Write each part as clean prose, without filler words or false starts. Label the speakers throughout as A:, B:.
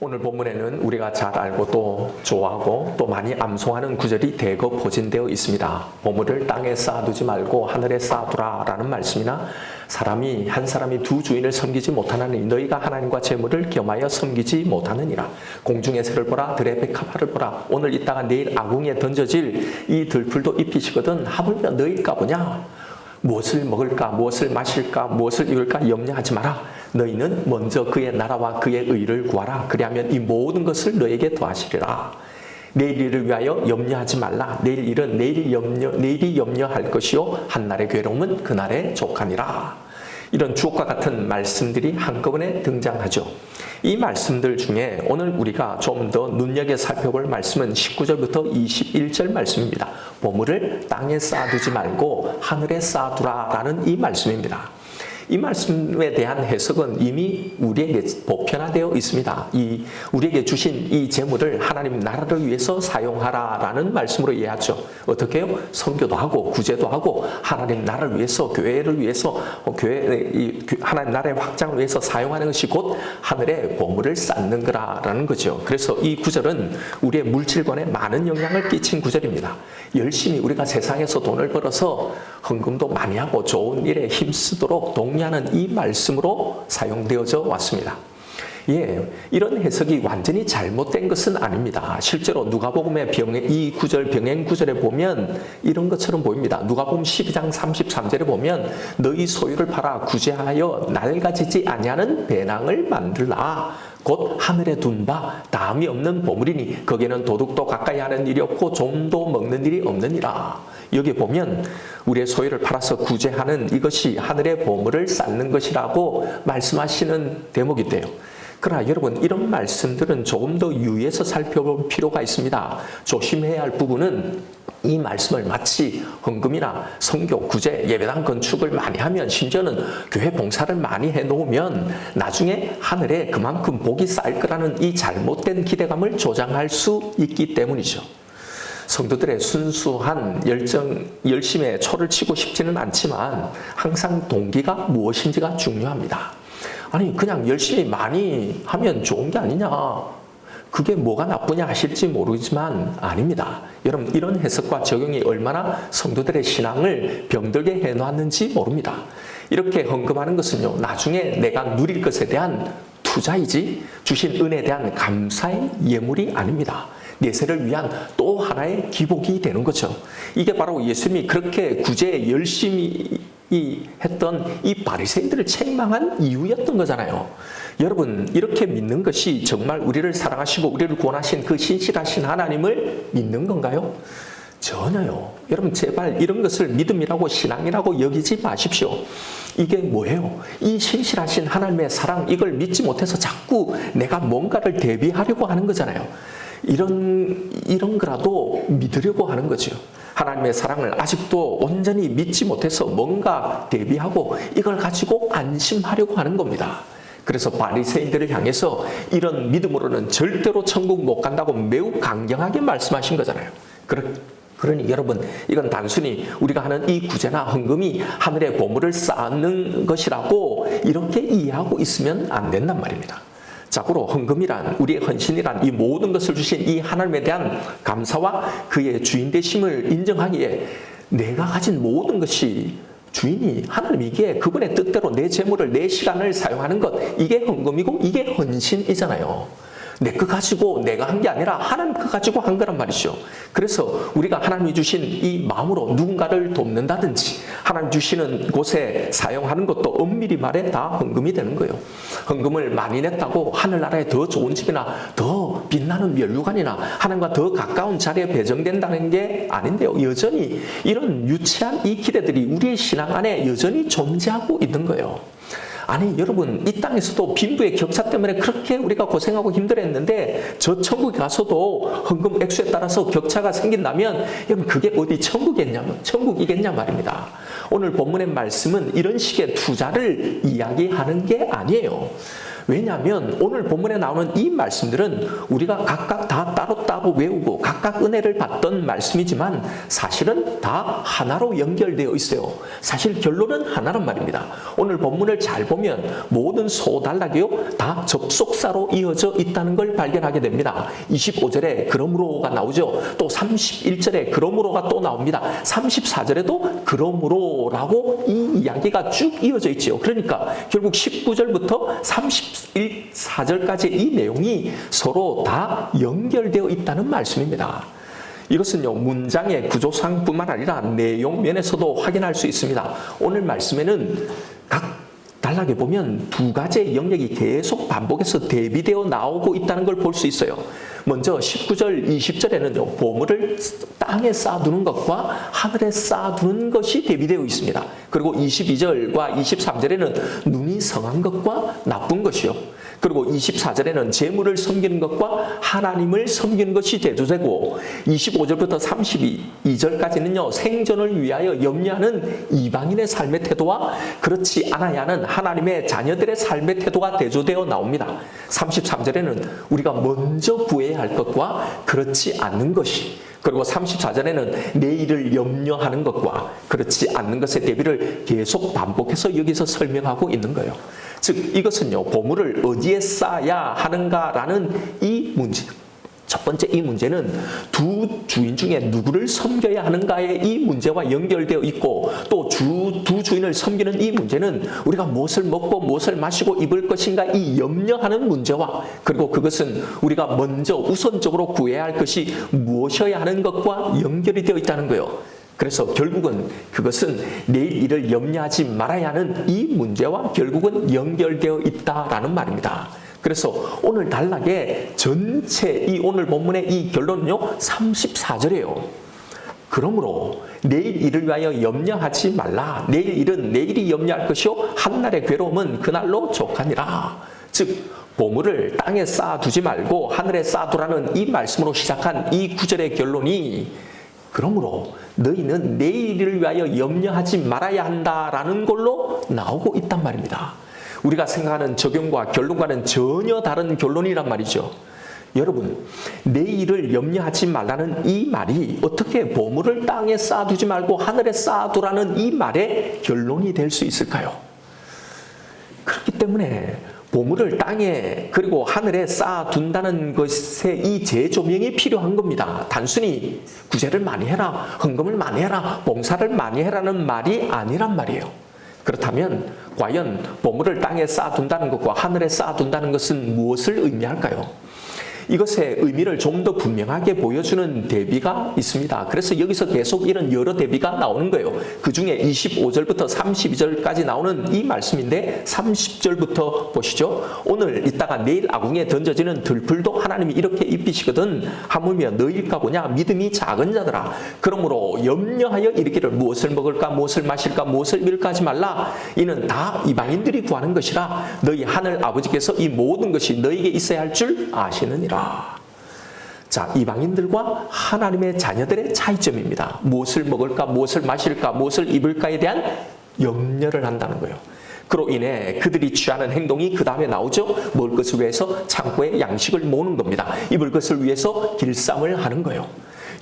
A: 오늘 본문에는 우리가 잘 알고 또 좋아하고 또 많이 암송하는 구절이 대거 포진되어 있습니다. 보물을 땅에 쌓아두지 말고 하늘에 쌓아두라 라는 말씀이나 한 사람이 두 주인을 섬기지 못하느니 너희가 하나님과 재물을 겸하여 섬기지 못하느니라. 공중의 새를 보라 들의 백합화를 보라. 오늘 있다가 내일 아궁이에 던져질 이 들풀도 잎이시거든 하물며 너희일까 보냐. 무엇을 먹을까 무엇을 마실까 무엇을 입을까 염려하지 마라. 너희는 먼저 그의 나라와 그의 의를 구하라. 그리하면 이 모든 것을 너에게 더하시리라. 내일 일을 위하여 염려하지 말라. 내일 일은 내일이 염려할 것이요 한날의 괴로움은 그날의 족하니라. 이런 주옥과 같은 말씀들이 한꺼번에 등장하죠. 이 말씀들 중에 오늘 우리가 좀 더 눈여겨 살펴볼 말씀은 19절부터 21절 말씀입니다. 보물을 땅에 쌓아두지 말고 하늘에 쌓아두라 라는 이 말씀입니다. 이 말씀에 대한 해석은 이미 우리에게 보편화되어 있습니다. 우리에게 주신 이 재물을 하나님 나라를 위해서 사용하라라는 말씀으로 이해하죠. 어떻게 해요? 선교도 하고 구제도 하고 하나님 나라를 위해서 교회를 위해서 하나님 나라의 확장을 위해서 사용하는 것이 곧 하늘의 보물을 쌓는 거라는 거죠. 그래서 이 구절은 우리의 물질관에 많은 영향을 끼친 구절입니다. 열심히 우리가 세상에서 돈을 벌어서 헌금도 많이 하고 좋은 일에 힘쓰도록 독려하는 이 말씀으로 사용되어져 왔습니다. 이런 해석이 완전히 잘못된 것은 아닙니다. 실제로 누가복음의 이 구절 병행 구절에 보면 이런 것처럼 보입니다. 누가복음 12장 33절에 보면 너희 소유를 팔아 구제하여 낡아지지 아니하는 배낭을 만들라. 곧 하늘에 둔 바 다함이 없는 보물이니 거기에는 도둑도 가까이 하는 일이 없고 좀도 먹는 일이 없느니라. 여기 보면 우리의 소유를 팔아서 구제하는 이것이 하늘의 보물을 쌓는 것이라고 말씀하시는 대목인데요. 그러나 여러분 이런 말씀들은 조금 더 유의해서 살펴볼 필요가 있습니다. 조심해야 할 부분은 이 말씀을 마치 헌금이나 선교, 구제, 예배당 건축을 많이 하면 심지어는 교회 봉사를 많이 해놓으면 나중에 하늘에 그만큼 복이 쌓일 거라는 이 잘못된 기대감을 조장할 수 있기 때문이죠. 성도들의 순수한 열심에 초를 치고 싶지는 않지만 항상 동기가 무엇인지가 중요합니다. 아니 그냥 열심히 많이 하면 좋은 게 아니냐, 그게 뭐가 나쁘냐 하실지 모르지만 아닙니다. 여러분 이런 해석과 적용이 얼마나 성도들의 신앙을 병들게 해놓았는지 모릅니다. 이렇게 헌금하는 것은요 나중에 내가 누릴 것에 대한 투자이지 주신 은혜에 대한 감사의 예물이 아닙니다. 내세를 위한 또 하나의 기복이 되는 거죠. 이게 바로 예수님이 그렇게 구제에 열심히 했던 이 바리새인들을 책망한 이유였던 거잖아요. 여러분 이렇게 믿는 것이 정말 우리를 사랑하시고 우리를 구원하신 그 신실하신 하나님을 믿는 건가요? 전혀요. 여러분 제발 이런 것을 믿음이라고 신앙이라고 여기지 마십시오. 이게 뭐예요? 이 신실하신 하나님의 사랑, 이걸 믿지 못해서 자꾸 내가 뭔가를 대비하려고 하는 거잖아요. 이런 거라도 믿으려고 하는 거죠. 하나님의 사랑을 아직도 온전히 믿지 못해서 뭔가 대비하고 이걸 가지고 안심하려고 하는 겁니다. 그래서 바리새인들을 향해서 이런 믿음으로는 절대로 천국 못 간다고 매우 강경하게 말씀하신 거잖아요. 그러니 여러분 이건 단순히 우리가 하는 이 구제나 헌금이 하늘의 보물을 쌓는 것이라고 이렇게 이해하고 있으면 안 된단 말입니다. 자고로 헌금이란 우리의 헌신이란 이 모든 것을 주신 이 하나님에 대한 감사와 그의 주인 되심을 인정하기에 내가 가진 모든 것이 주인이 하나님이기에 그분의 뜻대로 내 재물을 내 시간을 사용하는 것, 이게 헌금이고 이게 헌신이잖아요. 내 거 가지고 내가 한 게 아니라 하나님 거 가지고 한 거란 말이죠. 그래서 우리가 하나님이 주신 이 마음으로 누군가를 돕는다든지 하나님 주시는 곳에 사용하는 것도 엄밀히 말해 다 헌금이 되는 거예요. 헌금을 많이 냈다고 하늘나라에 더 좋은 집이나 더 빛나는 면류관이나 하나님과 더 가까운 자리에 배정된다는 게 아닌데요. 여전히 이런 유치한 이 기대들이 우리의 신앙 안에 여전히 존재하고 있는 거예요. 아니 여러분 이 땅에서도 빈부의 격차 때문에 그렇게 우리가 고생하고 힘들었는데 저 천국에 가서도 헌금 액수에 따라서 격차가 생긴다면 여러분 그게 어디 천국이겠냐 말입니다. 오늘 본문의 말씀은 이런 식의 투자를 이야기하는 게 아니에요. 왜냐하면 오늘 본문에 나오는 이 말씀들은 우리가 각각 다 따로따로 외우고 각각 은혜를 받던 말씀이지만 사실은 다 하나로 연결되어 있어요. 사실 결론은 하나란 말입니다. 오늘 본문을 잘 보면 모든 소단락이요 다 접속사로 이어져 있다는 걸 발견하게 됩니다. 25절에 그러므로가 나오죠. 또 31절에 그러므로가 또 나옵니다. 34절에도 그러므로라고 이 이야기가 쭉 이어져 있죠. 그러니까 결국 19절부터 34절까지 이 내용이 서로 다 연결되어 있다는 말씀입니다. 이것은요, 문장의 구조상뿐만 아니라 내용 면에서도 확인할 수 있습니다. 오늘 말씀에는 각 단락에 보면 두 가지의 영역이 계속 반복해서 대비되어 나오고 있다는 걸 볼 수 있어요. 먼저 19절, 20절에는요, 보물을 땅에 쌓아두는 것과 하늘에 쌓아두는 것이 대비되어 있습니다. 그리고 22절과 23절에는 눈이 성한 것과 나쁜 것이요. 그리고 24절에는 재물을 섬기는 것과 하나님을 섬기는 것이 대조되고 25절부터 32절까지는요. 생존을 위하여 염려하는 이방인의 삶의 태도와 그렇지 않아야 하는 하나님의 자녀들의 삶의 태도가 대조되어 나옵니다. 33절에는 우리가 먼저 구해야 할 것과 그렇지 않는 것이 그리고 34절에는 내일을 염려하는 것과 그렇지 않는 것의 대비를 계속 반복해서 여기서 설명하고 있는 거예요. 즉 이것은요, 보물을 어디에 쌓아야 하는가라는 이 문제, 첫 번째 이 문제는 두 주인 중에 누구를 섬겨야 하는가의 이 문제와 연결되어 있고 또 두 주인을 섬기는 이 문제는 우리가 무엇을 먹고 무엇을 마시고 입을 것인가 이 염려하는 문제와 그리고 그것은 우리가 먼저 우선적으로 구해야 할 것이 무엇이어야 하는 것과 연결이 되어 있다는 거예요. 그래서 결국은 그것은 내일 일을 염려하지 말아야 하는 이 문제와 결국은 연결되어 있다라는 말입니다. 그래서 오늘 단락의 전체 이 오늘 본문의 이 결론은요 34절이에요. 그러므로 내일 일을 위하여 염려하지 말라. 내일 일은 내일이 염려할 것이요 한날의 괴로움은 그날로 족하니라. 즉 보물을 땅에 쌓아두지 말고 하늘에 쌓아두라는 이 말씀으로 시작한 이 구절의 결론이 그러므로 너희는 내일을 위하여 염려하지 말아야 한다라는 걸로 나오고 있단 말입니다. 우리가 생각하는 적용과 결론과는 전혀 다른 결론이란 말이죠. 여러분, 내일을 염려하지 말라는 이 말이 어떻게 보물을 땅에 쌓아두지 말고 하늘에 쌓아두라는 이 말의 결론이 될 수 있을까요? 그렇기 때문에 보물을 땅에 그리고 하늘에 쌓아둔다는 것에 이 재조명이 필요한 겁니다. 단순히 구제를 많이 해라, 헌금을 많이 해라, 봉사를 많이 해라는 말이 아니란 말이에요. 그렇다면 과연 보물을 땅에 쌓아둔다는 것과 하늘에 쌓아둔다는 것은 무엇을 의미할까요? 이것의 의미를 좀 더 분명하게 보여주는 대비가 있습니다. 그래서 여기서 계속 이런 여러 대비가 나오는 거예요. 그 중에 25절부터 32절까지 나오는 이 말씀인데 30절부터 보시죠. 오늘 이따가 내일 아궁이에 던져지는 들풀도 하나님이 이렇게 입히시거든 하물며 너희일까 보냐 믿음이 작은 자들아. 그러므로 염려하여 이르기를 무엇을 먹을까 무엇을 마실까 무엇을 입을까 하지 말라. 이는 다 이방인들이 구하는 것이라. 너희 하늘 아버지께서 이 모든 것이 너희에게 있어야 할 줄 아시느니라. 자, 이방인들과 하나님의 자녀들의 차이점입니다. 무엇을 먹을까, 무엇을 마실까, 무엇을 입을까에 대한 염려를 한다는 거예요. 그로 인해 그들이 취하는 행동이 그 다음에 나오죠. 먹을 것을 위해서 창고에 양식을 모으는 겁니다. 입을 것을 위해서 길쌈을 하는 거예요.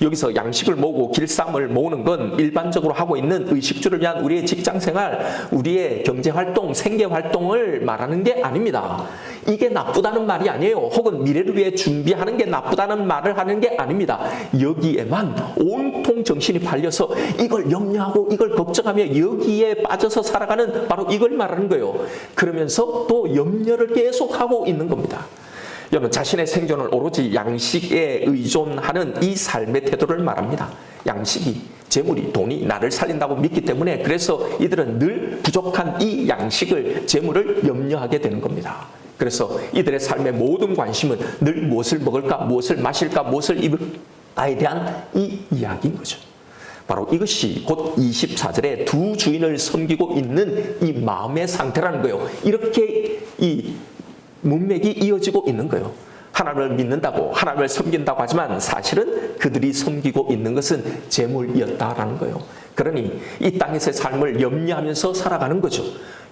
A: 여기서 양식을 모으고 길쌈을 모으는 건 일반적으로 하고 있는 의식주를 위한 우리의 직장생활, 우리의 경제활동, 생계활동을 말하는 게 아닙니다. 이게 나쁘다는 말이 아니에요. 혹은 미래를 위해 준비하는 게 나쁘다는 말을 하는 게 아닙니다. 여기에만 온통 정신이 팔려서 이걸 염려하고 이걸 걱정하며 여기에 빠져서 살아가는 바로 이걸 말하는 거예요. 그러면서 또 염려를 계속하고 있는 겁니다. 여러분, 자신의 생존을 오로지 양식에 의존하는 이 삶의 태도를 말합니다. 양식이, 재물이, 돈이 나를 살린다고 믿기 때문에 그래서 이들은 늘 부족한 이 양식을, 재물을 염려하게 되는 겁니다. 그래서 이들의 삶의 모든 관심은 늘 무엇을 먹을까, 무엇을 마실까, 무엇을 입을까에 대한 이 이야기인 거죠. 바로 이것이 곧 24절에 두 주인을 섬기고 있는 이 마음의 상태라는 거예요. 이렇게 이 문맥이 이어지고 있는 거예요. 하나님을 믿는다고 하나님을 섬긴다고 하지만 사실은 그들이 섬기고 있는 것은 재물이었다라는 거예요. 그러니 이 땅에서의 삶을 염려하면서 살아가는 거죠.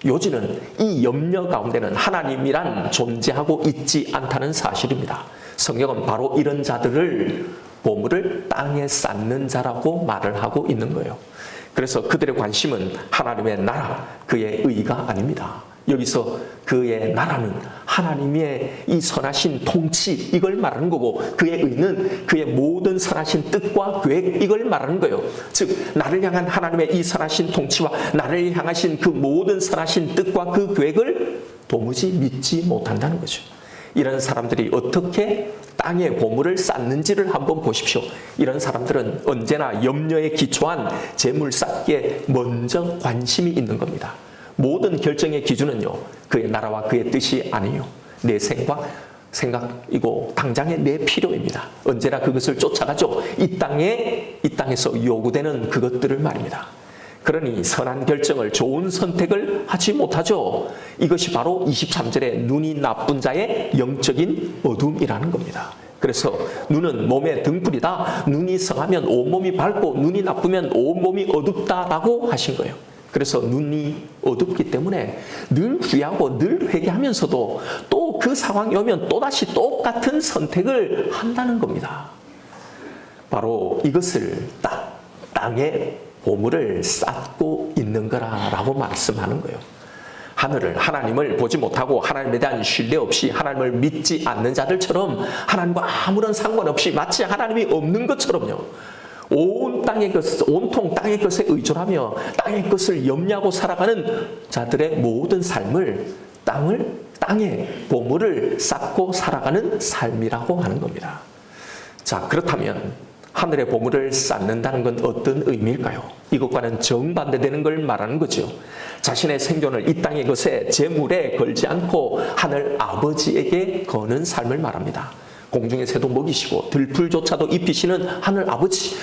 A: 요지는 이 염려 가운데는 하나님이란 존재하고 있지 않다는 사실입니다. 성경은 바로 이런 자들을 보물을 땅에 쌓는 자라고 말을 하고 있는 거예요. 그래서 그들의 관심은 하나님의 나라, 그의 의가 아닙니다. 여기서 그의 나라는 하나님의 이 선하신 통치, 이걸 말하는 거고, 그의 의는 그의 모든 선하신 뜻과 계획, 이걸 말하는 거예요. 즉 나를 향한 하나님의 이 선하신 통치와 나를 향하신 그 모든 선하신 뜻과 그 계획을 도무지 믿지 못한다는 거죠. 이런 사람들이 어떻게 땅에 보물을 쌓는지를 한번 보십시오. 이런 사람들은 언제나 염려에 기초한 재물 쌓기에 먼저 관심이 있는 겁니다. 모든 결정의 기준은요, 그의 나라와 그의 뜻이 아니에요. 내 생각이고 당장의 내 필요입니다. 언제나 그것을 쫓아가죠. 이 땅에서 요구되는 그것들을 말입니다. 그러니 선한 결정을, 좋은 선택을 하지 못하죠. 이것이 바로 23절에 눈이 나쁜 자의 영적인 어둠이라는 겁니다. 그래서 눈은 몸의 등불이다. 눈이 성하면 온몸이 밝고 눈이 나쁘면 온몸이 어둡다라고 하신 거예요. 그래서 눈이 어둡기 때문에 늘 후회하고 늘 회개하면서도 또 그 상황이 오면 또다시 똑같은 선택을 한다는 겁니다. 바로 이것을 땅에 보물을 쌓고 있는 거라고 말씀하는 거예요. 하나님을 보지 못하고 하나님에 대한 신뢰 없이 하나님을 믿지 않는 자들처럼 하나님과 아무런 상관없이 마치 하나님이 없는 것처럼요. 온통 땅의 것에 의존하며 땅의 것을 염려하고 살아가는 자들의 모든 삶을 땅에 보물을 쌓고 살아가는 삶이라고 하는 겁니다. 자, 그렇다면 하늘의 보물을 쌓는다는 건 어떤 의미일까요? 이것과는 정반대되는 걸 말하는 거죠. 자신의 생존을 이 땅의 것에 재물에 걸지 않고 하늘 아버지에게 거는 삶을 말합니다. 공중의 새도 먹이시고 들풀조차도 입히시는 하늘 아버지,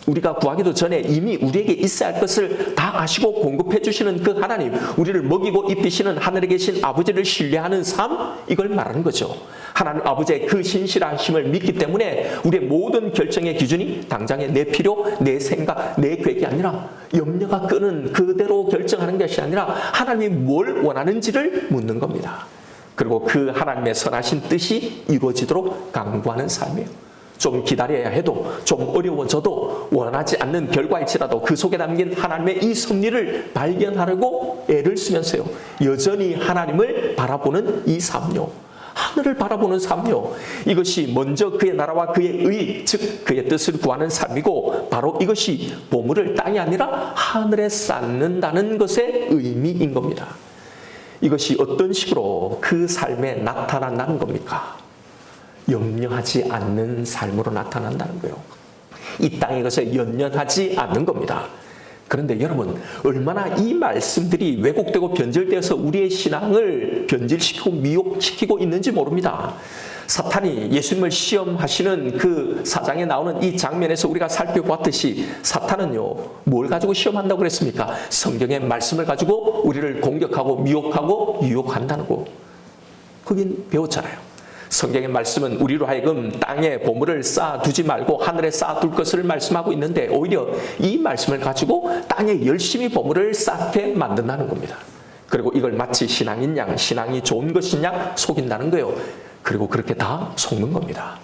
A: 우리가 구하기도 전에 이미 우리에게 있어야 할 것을 다 아시고 공급해 주시는 그 하나님, 우리를 먹이고 입히시는 하늘에 계신 아버지를 신뢰하는 삶, 이걸 말하는 거죠. 하나님 아버지의 그 신실하심을 믿기 때문에 우리의 모든 결정의 기준이 당장의 내 필요, 내 생각, 내 계획이 아니라 염려가 끄는 그대로 결정하는 것이 아니라 하나님이 뭘 원하는지를 묻는 겁니다. 그리고 그 하나님의 선하신 뜻이 이루어지도록 강구하는 삶이에요. 좀 기다려야 해도, 좀 어려워져도, 원하지 않는 결과일지라도 그 속에 담긴 하나님의 이 섭리를 발견하려고 애를 쓰면서요, 여전히 하나님을 바라보는 이 삶요, 하늘을 바라보는 삶요, 이것이 먼저 그의 나라와 그의 의, 즉 그의 뜻을 구하는 삶이고, 바로 이것이 보물을 땅이 아니라 하늘에 쌓는다는 것의 의미인 겁니다. 이것이 어떤 식으로 그 삶에 나타난다는 겁니까? 염려하지 않는 삶으로 나타난다는 거예요. 이 땅의 것에 연연하지 않는 겁니다. 그런데 여러분, 얼마나 이 말씀들이 왜곡되고 변절되어서 우리의 신앙을 변질시키고 미혹시키고 있는지 모릅니다. 사탄이 예수님을 시험하시는 그 사장에 나오는 이 장면에서 우리가 살펴보았듯이 사탄은요, 뭘 가지고 시험한다고 그랬습니까? 성경의 말씀을 가지고 우리를 공격하고 미혹하고 유혹한다는 거. 그긴 배웠잖아요. 성경의 말씀은 우리로 하여금 땅에 보물을 쌓아두지 말고 하늘에 쌓아둘 것을 말씀하고 있는데, 오히려 이 말씀을 가지고 땅에 열심히 보물을 쌓게 만든다는 겁니다. 그리고 이걸 마치 신앙인 양, 신앙이 좋은 것인 양 속인다는 거예요. 그리고 그렇게 다 속는 겁니다.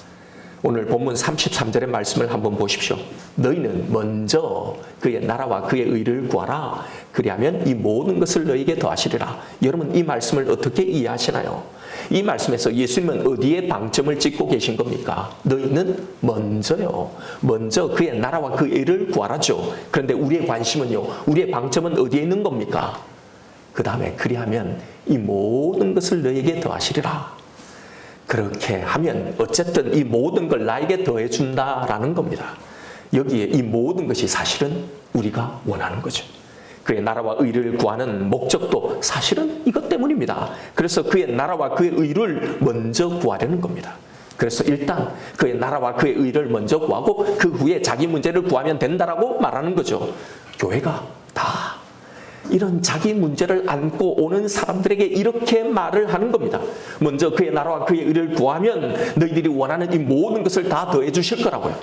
A: 오늘 본문 33절의 말씀을 한번 보십시오. 너희는 먼저 그의 나라와 그의 의를 구하라. 그리하면 이 모든 것을 너희에게 더하시리라. 여러분, 이 말씀을 어떻게 이해하시나요? 이 말씀에서 예수님은 어디에 방점을 찍고 계신 겁니까? 너희는 먼저요. 먼저 그의 나라와 그의 의를 구하라죠. 그런데 우리의 관심은요, 우리의 방점은 어디에 있는 겁니까? 그 다음에 그리하면 이 모든 것을 너희에게 더하시리라. 그렇게 하면 어쨌든 이 모든 걸 나에게 더해준다라는 겁니다. 여기에 이 모든 것이 사실은 우리가 원하는 거죠. 그의 나라와 의를 구하는 목적도 사실은 이것 때문입니다. 그래서 그의 나라와 그의 의를 먼저 구하려는 겁니다. 그래서 일단 그의 나라와 그의 의를 먼저 구하고 그 후에 자기 문제를 구하면 된다라고 말하는 거죠. 교회가 다 이런 자기 문제를 안고 오는 사람들에게 이렇게 말을 하는 겁니다. 먼저 그의 나라와 그의 의를 구하면 너희들이 원하는 이 모든 것을 다 더해 주실 거라고요.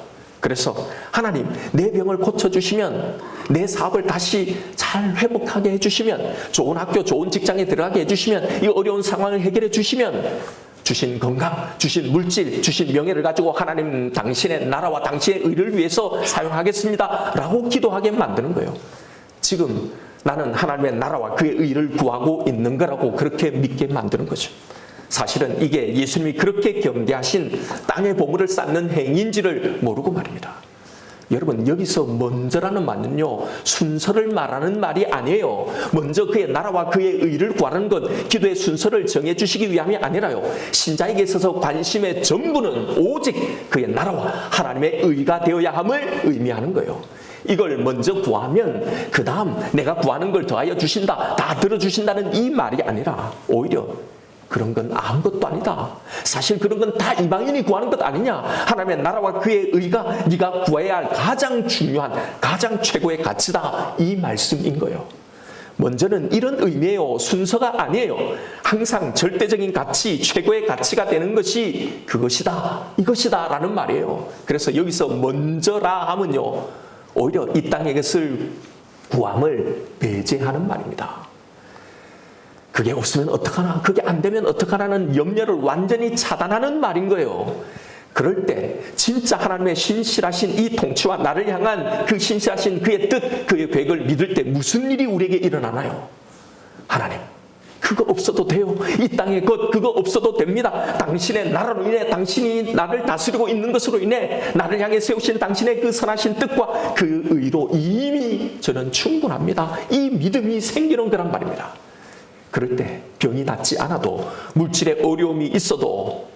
A: 그래서 하나님, 내 병을 고쳐주시면, 내 사업을 다시 잘 회복하게 해주시면, 좋은 학교, 좋은 직장에 들어가게 해주시면, 이 어려운 상황을 해결해 주시면, 주신 건강, 주신 물질, 주신 명예를 가지고 하나님 당신의 나라와 당신의 의를 위해서 사용하겠습니다 라고 기도하게 만드는 거예요. 지금 나는 하나님의 나라와 그의 의를 구하고 있는 거라고 그렇게 믿게 만드는 거죠. 사실은 이게 예수님이 그렇게 경계하신 땅의 보물을 쌓는 행위인지를 모르고 말입니다. 여러분, 여기서 먼저라는 말은요, 순서를 말하는 말이 아니에요. 먼저 그의 나라와 그의 의를 구하는 것, 기도의 순서를 정해주시기 위함이 아니라요, 신자에게 있어서 관심의 전부는 오직 그의 나라와 하나님의 의가 되어야 함을 의미하는 거예요. 이걸 먼저 구하면 그 다음 내가 구하는 걸 더하여 주신다, 다 들어주신다는 이 말이 아니라, 오히려 그런 건 아무것도 아니다. 사실 그런 건 다 이방인이 구하는 것 아니냐. 하나님의 나라와 그의 의가 네가 구해야 할 가장 중요한, 가장 최고의 가치다, 이 말씀인 거예요. 먼저는 이런 의미예요. 순서가 아니에요. 항상 절대적인 가치, 최고의 가치가 되는 것이 그것이다, 이것이다 라는 말이에요. 그래서 여기서 먼저라 하면요, 오히려 이 땅의 것을 구함을 배제하는 말입니다. 그게 없으면 어떡하나, 그게 안 되면 어떡하나는 염려를 완전히 차단하는 말인 거예요. 그럴 때 진짜 하나님의 신실하신 이 통치와 나를 향한 그 신실하신 그의 뜻, 그의 계획을 믿을 때 무슨 일이 우리에게 일어나나요? 하나님, 그거 없어도 돼요. 이 땅의 것, 그거 없어도 됩니다. 당신의 나라로 인해, 당신이 나를 다스리고 있는 것으로 인해 나를 향해 세우신 당신의 그 선하신 뜻과 그 의로 이미 저는 충분합니다. 이 믿음이 생기는 거란 말입니다. 그럴 때 병이 낫지 않아도, 물질의 어려움이 있어도,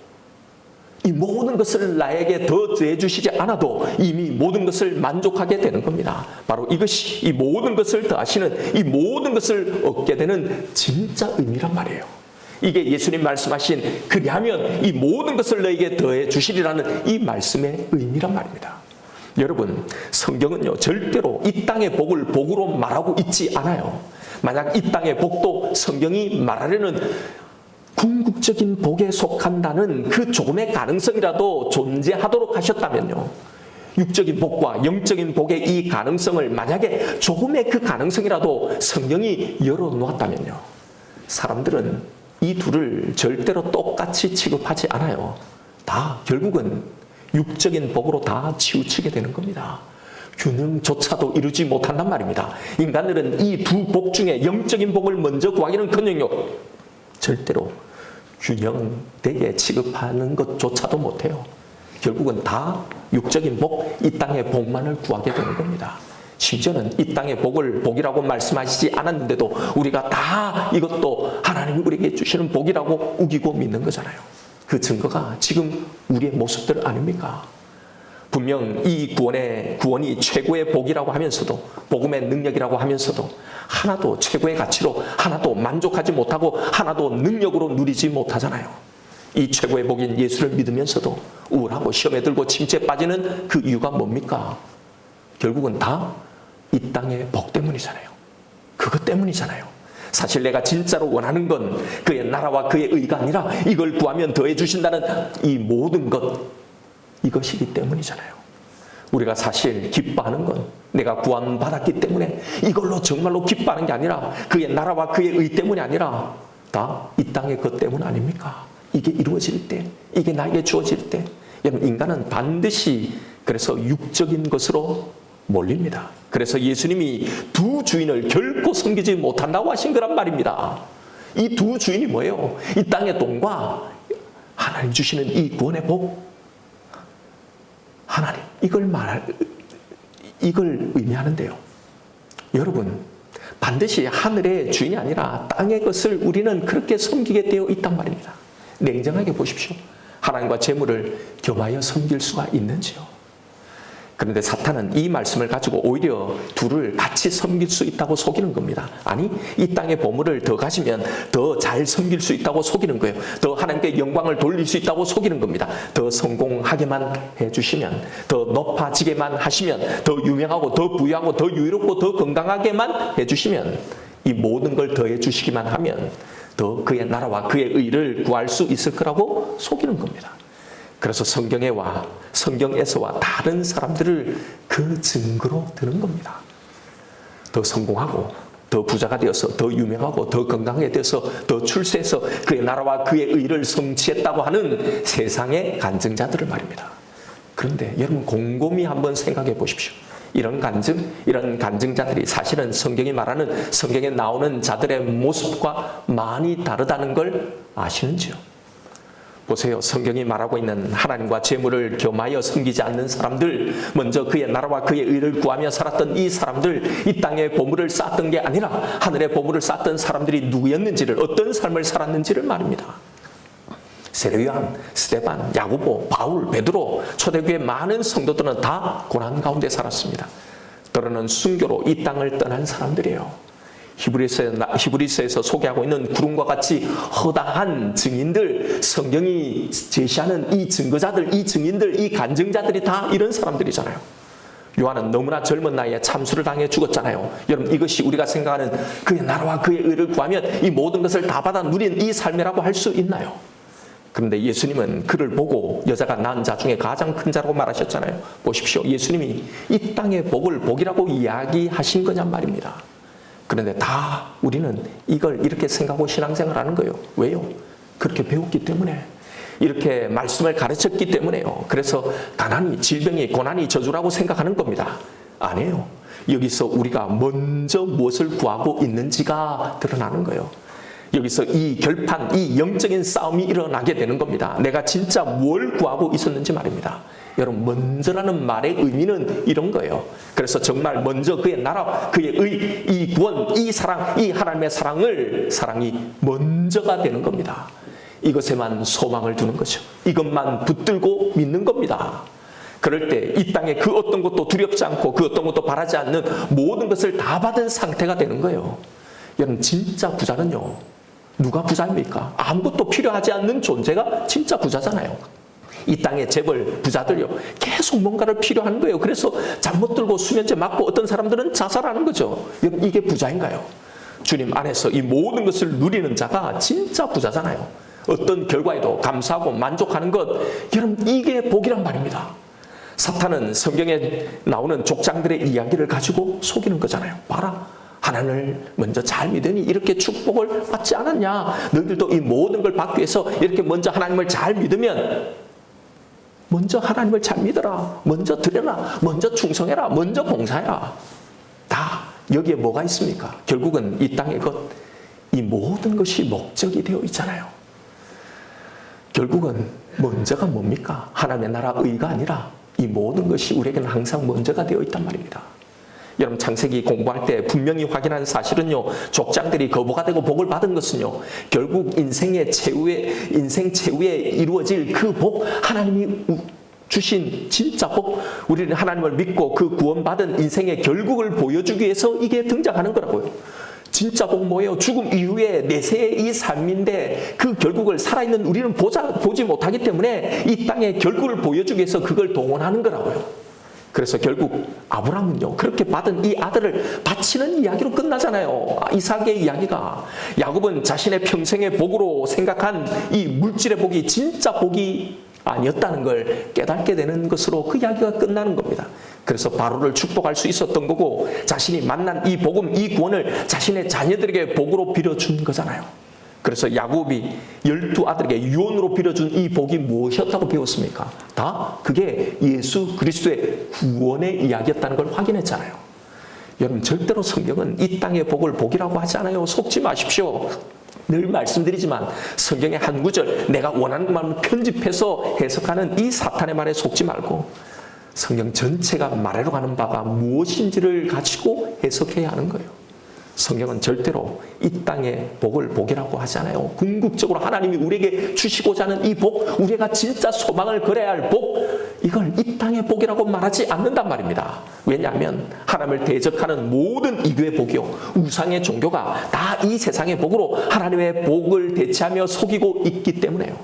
A: 이 모든 것을 나에게 더 더해주시지 않아도 이미 모든 것을 만족하게 되는 겁니다. 바로 이것이 이 모든 것을 더하시는, 이 모든 것을 얻게 되는 진짜 의미란 말이에요. 이게 예수님 말씀하신 그리하면 이 모든 것을 너에게 더해 주시리라는 이 말씀의 의미란 말입니다. 여러분, 성경은요, 절대로 이 땅의 복을 복으로 말하고 있지 않아요. 만약 이 땅의 복도 성경이 말하려는 궁극적인 복에 속한다는 그 조금의 가능성이라도 존재하도록 하셨다면요, 육적인 복과 영적인 복의 이 가능성을 만약에 조금의 그 가능성이라도 성경이 열어놓았다면요, 사람들은 이 둘을 절대로 똑같이 취급하지 않아요. 다 결국은 육적인 복으로 다 치우치게 되는 겁니다. 균형조차도 이루지 못한단 말입니다. 인간들은 이 두 복 중에 영적인 복을 먼저 구하기는커녕 절대로 균형되게 취급하는 것조차도 못해요. 결국은 다 육적인 복, 이 땅의 복만을 구하게 되는 겁니다. 심지어는 이 땅의 복을 복이라고 말씀하시지 않았는데도 우리가 다 이것도 하나님이 우리에게 주시는 복이라고 우기고 믿는 거잖아요. 그 증거가 지금 우리의 모습들 아닙니까? 분명 이 구원이 최고의 복이라고 하면서도, 복음의 능력이라고 하면서도 하나도 최고의 가치로, 하나도 만족하지 못하고, 하나도 능력으로 누리지 못하잖아요. 이 최고의 복인 예수를 믿으면서도 우울하고 시험에 들고 침체에 빠지는 그 이유가 뭡니까? 결국은 다 이 땅의 복 때문이잖아요. 그것 때문이잖아요. 사실 내가 진짜로 원하는 건 그의 나라와 그의 의가 아니라 이걸 구하면 더해 주신다는 이 모든 것, 이것이기 때문이잖아요. 우리가 사실 기뻐하는 건 내가 구원받았기 때문에 이걸로 정말로 기뻐하는 게 아니라 그의 나라와 그의 의 때문이 아니라 다 이 땅의 것 때문 아닙니까? 이게 이루어질 때, 이게 나에게 주어질 때, 여러분, 인간은 반드시 그래서 육적인 것으로 몰립니다. 그래서 예수님이 두 주인을 결코 섬기지 못한다고 하신 거란 말입니다. 이 두 주인이 뭐예요? 이 땅의 돈과 하나님 주시는 이 구원의 복, 하나님, 이걸 의미하는데요. 여러분, 반드시 하늘의 주인이 아니라 땅의 것을 우리는 그렇게 섬기게 되어 있단 말입니다. 냉정하게 보십시오. 하나님과 재물을 겸하여 섬길 수가 있는지요? 그런데 사탄은 이 말씀을 가지고 오히려 둘을 같이 섬길 수 있다고 속이는 겁니다. 아니, 이 땅의 보물을 더 가지면 더 잘 섬길 수 있다고 속이는 거예요. 더 하나님께 영광을 돌릴 수 있다고 속이는 겁니다. 더 성공하게만 해주시면, 더 높아지게만 하시면, 더 유명하고 더 부유하고 더 유롭고 더 건강하게만 해주시면, 이 모든 걸 더해 주시기만 하면 더 그의 나라와 그의 의를 구할 수 있을 거라고 속이는 겁니다. 그래서 성경에서와 다른 사람들을 그 증거로 드는 겁니다. 더 성공하고 더 부자가 되어서 더 유명하고 더 건강하게 되어서 더 출세해서 그의 나라와 그의 의를 성취했다고 하는 세상의 간증자들을 말입니다. 그런데 여러분 곰곰이 한번 생각해 보십시오. 이런 간증자들이 사실은 성경에 나오는 자들의 모습과 많이 다르다는 걸 아시는지요? 보세요. 성경이 말하고 있는 하나님과 재물을 겸하여 섬기지 않는 사람들, 먼저 그의 나라와 그의 의를 구하며 살았던 이 사람들, 이 땅에 보물을 쌓았던 게 아니라 하늘의 보물을 쌓았던 사람들이 누구였는지를, 어떤 삶을 살았는지를 말입니다. 세례요한, 스데반, 야고보, 바울, 베드로, 초대교회 많은 성도들은 다 고난 가운데 살았습니다. 때로는 순교로 이 땅을 떠난 사람들이에요. 히브리서에서 소개하고 있는 구름과 같이 허다한 증인들, 성경이 제시하는 이 증거자들, 이 증인들, 이 간증자들이 다 이런 사람들이잖아요. 요한은 너무나 젊은 나이에 참수를 당해 죽었잖아요. 여러분 이것이 우리가 생각하는 그의 나라와 그의 의를 구하면 이 모든 것을 다 받아 누린 이 삶이라고 할 수 있나요? 그런데 예수님은 그를 보고 여자가 낳은 자 중에 가장 큰 자라고 말하셨잖아요. 보십시오. 예수님이 이 땅의 복을 복이라고 이야기하신 거냔 말입니다. 그런데 다 우리는 이걸 이렇게 생각하고 신앙생활 하는 거예요. 왜요? 그렇게 배웠기 때문에. 이렇게 말씀을 가르쳤기 때문에요. 그래서 가난이, 질병이, 고난이 저주라고 생각하는 겁니다. 아니에요. 여기서 우리가 먼저 무엇을 구하고 있는지가 드러나는 거예요. 여기서 이 결판, 이 영적인 싸움이 일어나게 되는 겁니다. 내가 진짜 뭘 구하고 있었는지 말입니다. 여러분 먼저라는 말의 의미는 이런 거예요. 그래서 정말 먼저 그의 나라, 그의 의, 이 구원, 이 사랑, 이 하나님의 사랑이 먼저가 되는 겁니다. 이것에만 소망을 두는 거죠. 이것만 붙들고 믿는 겁니다. 그럴 때 이 땅에 그 어떤 것도 두렵지 않고 그 어떤 것도 바라지 않는 모든 것을 다 받은 상태가 되는 거예요. 여러분 진짜 부자는요, 누가 부자입니까? 아무것도 필요하지 않는 존재가 진짜 부자잖아요. 이 땅의 재벌 부자들요, 계속 뭔가를 필요한 거예요. 그래서 잠 못 들고 수면제 맞고 어떤 사람들은 자살하는 거죠. 여러분 이게 부자인가요? 주님 안에서 이 모든 것을 누리는 자가 진짜 부자잖아요. 어떤 결과에도 감사하고 만족하는 것, 여러분 이게 복이란 말입니다. 사탄은 성경에 나오는 족장들의 이야기를 가지고 속이는 거잖아요. 봐라, 하나님을 먼저 잘 믿으니 이렇게 축복을 받지 않았냐. 너희들도 이 모든 걸 받기 위해서 이렇게 먼저 하나님을 잘 믿으면, 먼저 하나님을 잘 믿어라, 먼저 드려라, 먼저 충성해라, 먼저 봉사해라. 다 여기에 뭐가 있습니까? 결국은 이 땅의 것, 이 모든 것이 목적이 되어 있잖아요. 결국은 먼저가 뭡니까? 하나님의 나라 의가 아니라 이 모든 것이 우리에게는 항상 먼저가 되어 있단 말입니다. 여러분 창세기 공부할 때 분명히 확인한 사실은요, 족장들이 거부가 되고 복을 받은 것은요, 결국 인생 최후에 이루어질 그 복, 하나님이 주신 진짜 복, 우리는 하나님을 믿고 그 구원받은 인생의 결국을 보여주기 위해서 이게 등장하는 거라고요. 진짜 복 뭐예요? 죽음 이후에 내세의 이 삶인데 그 결국을 살아있는 우리는 보지 못하기 때문에 이 땅의 결국을 보여주기 위해서 그걸 동원하는 거라고요. 그래서 결국 아브라함은요, 그렇게 받은 이 아들을 바치는 이야기로 끝나잖아요. 이삭의 이야기가. 야곱은 자신의 평생의 복으로 생각한 이 물질의 복이 진짜 복이 아니었다는 걸 깨닫게 되는 것으로 그 이야기가 끝나는 겁니다. 그래서 바로를 축복할 수 있었던 거고, 자신이 만난 이 복음, 이 구원을 자신의 자녀들에게 복으로 빌어준 거잖아요. 그래서 야곱이 12아들에게 유언으로 빌어준 이 복이 무엇이었다고 배웠습니까? 다 그게 예수 그리스도의 구원의 이야기였다는 걸 확인했잖아요. 여러분 절대로 성경은 이 땅의 복을 복이라고 하지 않아요. 속지 마십시오. 늘 말씀드리지만 성경의 한 구절, 내가 원하는 것만 편집해서 해석하는 이 사탄의 말에 속지 말고 성경 전체가 말하려고 하는 바가 무엇인지를 가지고 해석해야 하는 거예요. 성경은 절대로 이 땅의 복을 복이라고 하지 않아요. 궁극적으로 하나님이 우리에게 주시고자 하는 이 복, 우리가 진짜 소망을 걸어야 할 복, 이걸 이 땅의 복이라고 말하지 않는단 말입니다. 왜냐하면 하나님을 대적하는 모든 이교의 복이요, 우상의 종교가 다 이 세상의 복으로 하나님의 복을 대체하며 속이고 있기 때문에요.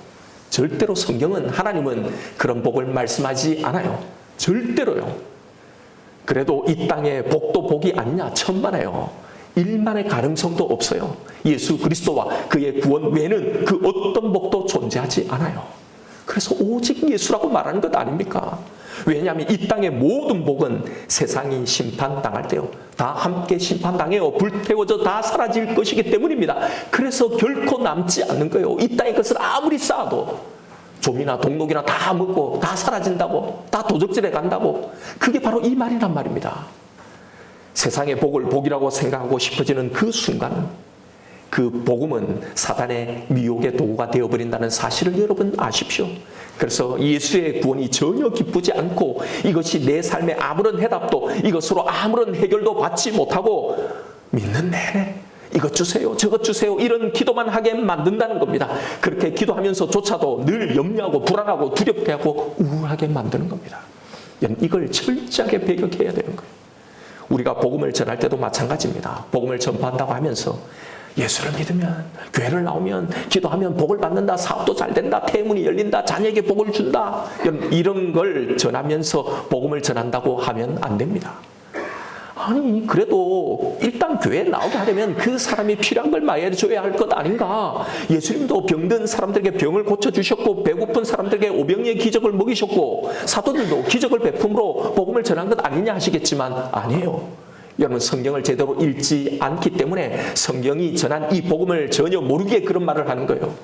A: 절대로 성경은, 하나님은 그런 복을 말씀하지 않아요. 절대로요. 그래도 이 땅의 복도 복이 아니냐, 천만에요. 일만의 가능성도 없어요. 예수 그리스도와 그의 구원 외에는 그 어떤 복도 존재하지 않아요. 그래서 오직 예수라고 말하는 것 아닙니까? 왜냐하면 이 땅의 모든 복은 세상이 심판당할 때요, 다 함께 심판당해요. 불태워져 다 사라질 것이기 때문입니다. 그래서 결코 남지 않는 거예요. 이 땅의 것을 아무리 쌓아도 좀이나 동록이나 다 먹고 다 사라진다고, 다 도적질해 간다고. 그게 바로 이 말이란 말입니다. 세상의 복을 복이라고 생각하고 싶어지는 그 순간, 그 복음은 사단의 미혹의 도구가 되어버린다는 사실을 여러분 아십시오. 그래서 예수의 구원이 전혀 기쁘지 않고 이것이 내 삶의 아무런 해답도, 이것으로 아무런 해결도 받지 못하고 믿는 내내 이것 주세요, 저것 주세요, 이런 기도만 하게 만든다는 겁니다. 그렇게 기도하면서조차도 늘 염려하고 불안하고 두렵게 하고 우울하게 만드는 겁니다. 이걸 철저하게 배격해야 되는 거예요. 우리가 복음을 전할 때도 마찬가지입니다. 복음을 전파한다고 하면서 예수를 믿으면, 교회를 나오면, 기도하면 복을 받는다, 사업도 잘 된다, 태문이 열린다, 자녀에게 복을 준다, 이런 걸 전하면서 복음을 전한다고 하면 안 됩니다. 아니, 그래도 일단 교회에 나오게 하려면 그 사람이 필요한 걸 마련해줘야 할 것 아닌가? 예수님도 병든 사람들에게 병을 고쳐주셨고, 배고픈 사람들에게 오병이의 기적을 먹이셨고, 사도들도 기적을 베품으로 복음을 전한 것 아니냐 하시겠지만 아니에요. 여러분, 성경을 제대로 읽지 않기 때문에 성경이 전한 이 복음을 전혀 모르게 그런 말을 하는 거예요.